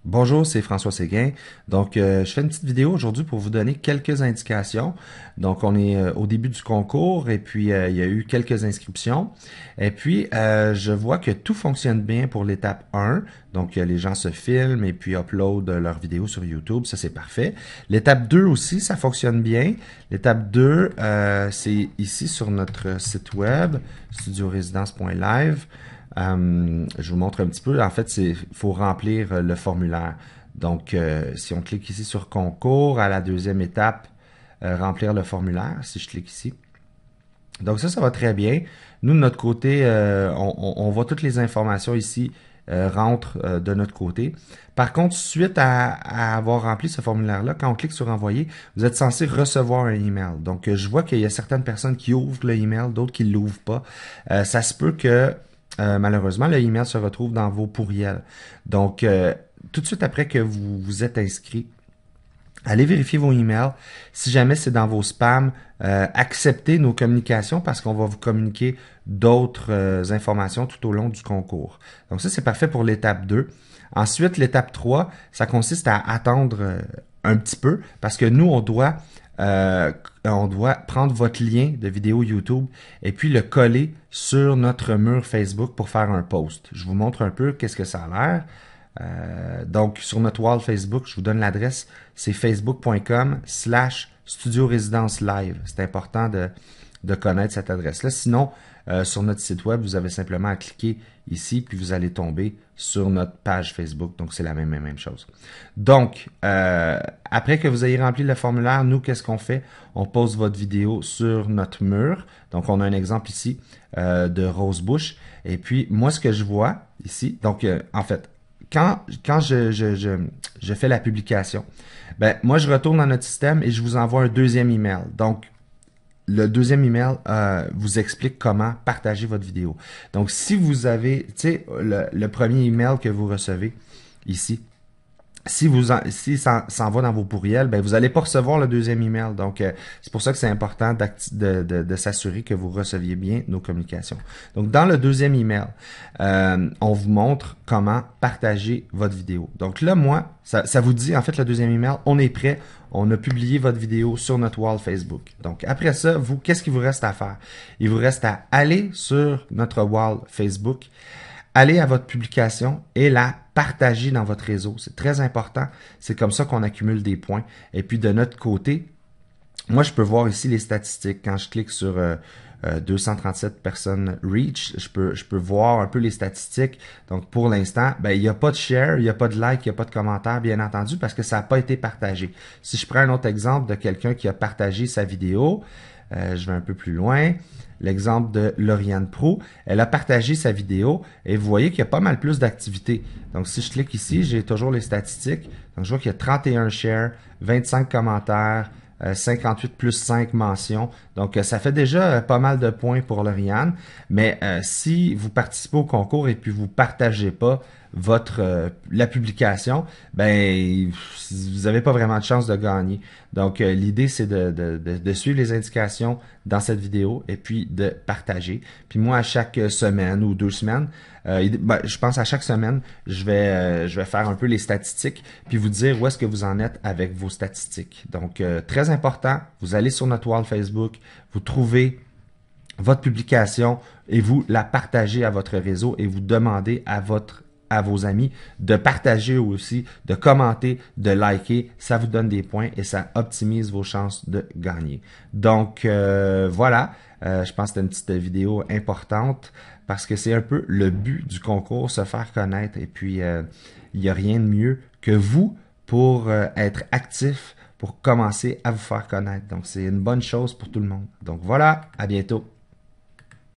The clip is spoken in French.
Bonjour, c'est François Séguin. Donc, je fais une petite vidéo aujourd'hui pour vous donner quelques indications. Donc, on est au début du concours et puis il y a eu quelques inscriptions. Et puis, je vois que tout fonctionne bien pour l'étape 1. Donc, les gens se filment et puis uploadent leurs vidéos sur YouTube. Ça, c'est parfait. L'étape 2 aussi, ça fonctionne bien. L'étape 2, c'est ici sur notre site web, studioresidence.live. Je vous montre un petit peu. En fait, il faut remplir le formulaire. Donc, si on clique ici sur concours, à la deuxième étape, remplir le formulaire, si je clique ici. Donc ça va très bien. Nous, de notre côté, on voit toutes les informations ici rentrent de notre côté. Par contre, suite à avoir rempli ce formulaire-là, quand on clique sur envoyer, vous êtes censé recevoir un email. Donc, je vois qu'il y a certaines personnes qui ouvrent le email, d'autres qui ne l'ouvrent pas. Ça se peut que malheureusement, le email se retrouve dans vos pourriels. Donc, tout de suite après que vous vous êtes inscrit, allez vérifier vos emails. Si jamais c'est dans vos spams, acceptez nos communications parce qu'on va vous communiquer d'autres informations tout au long du concours. Donc ça, c'est parfait pour l'étape 2. Ensuite, l'étape 3, ça consiste à attendre un petit peu parce que nous, on doit prendre votre lien de vidéo YouTube et puis le coller sur notre mur Facebook pour faire un post. Je vous montre un peu qu'est-ce que ça a l'air. Donc, sur notre wall Facebook, je vous donne l'adresse, c'est facebook.com/Studio Résidence Live. C'est important de connaître cette adresse-là. Sinon, sur notre site web, vous avez simplement à cliquer ici, puis vous allez tomber sur notre page Facebook. Donc, c'est la même chose. Donc, après que vous ayez rempli le formulaire, nous, qu'est-ce qu'on fait? On pose votre vidéo sur notre mur. Donc, on a un exemple ici de Rosebush. Et puis, moi, ce que je vois ici, donc, en fait, quand je fais la publication, ben, moi, je retourne dans notre système et je vous envoie un deuxième email. Donc, le deuxième email vous explique comment partager votre vidéo. Donc, si vous avez, tu sais, le premier email que vous recevez ici, si ça s'en va dans vos pourriels, ben vous allez pas recevoir le deuxième email. Donc, c'est pour ça que c'est important de s'assurer que vous receviez bien nos communications. Donc, dans le deuxième email, on vous montre comment partager votre vidéo. Donc là, moi, ça vous dit, en fait, le deuxième email, on est prêt, on a publié votre vidéo sur notre wall Facebook. Donc, après ça, vous, qu'est-ce qu'il vous reste à faire? Il vous reste à aller sur notre wall Facebook, allez à votre publication et la partager dans votre réseau. C'est très important. C'est comme ça qu'on accumule des points. Et puis de notre côté, moi, je peux voir ici les statistiques. Quand je clique sur 237 personnes reach, je peux voir un peu les statistiques. Donc, pour l'instant, ben, il n'y a pas de share, il n'y a pas de like, il n'y a pas de commentaire, bien entendu, parce que ça n'a pas été partagé. Si je prends un autre exemple de quelqu'un qui a partagé sa vidéo, je vais un peu plus loin. L'exemple de Lauriane Pro, elle a partagé sa vidéo et vous voyez qu'il y a pas mal plus d'activités. Donc, si je clique ici, j'ai toujours les statistiques. Donc, je vois qu'il y a 31 shares, 25 commentaires, 58 plus 5 mentions. Donc, ça fait déjà pas mal de points pour Lauriane. Mais si vous participez au concours et puis vous partagez pas la publication, ben vous n'avez pas vraiment de chance de gagner. Donc l'idée c'est de suivre les indications dans cette vidéo et puis de partager. Puis moi à chaque semaine ou 2 semaines, je pense à chaque semaine, je vais faire un peu les statistiques puis vous dire où est-ce que vous en êtes avec vos statistiques. Donc très important, vous allez sur notre wall Facebook, vous trouvez votre publication et vous la partagez à votre réseau et vous demandez à vos amis de partager aussi, de commenter, de liker. Ça vous donne des points et ça optimise vos chances de gagner. Donc, voilà. Je pense que c'était une petite vidéo importante parce que c'est un peu le but du concours, se faire connaître. Et puis, il n'y a rien de mieux que vous pour être actif, pour commencer à vous faire connaître. Donc, c'est une bonne chose pour tout le monde. Donc, voilà. À bientôt.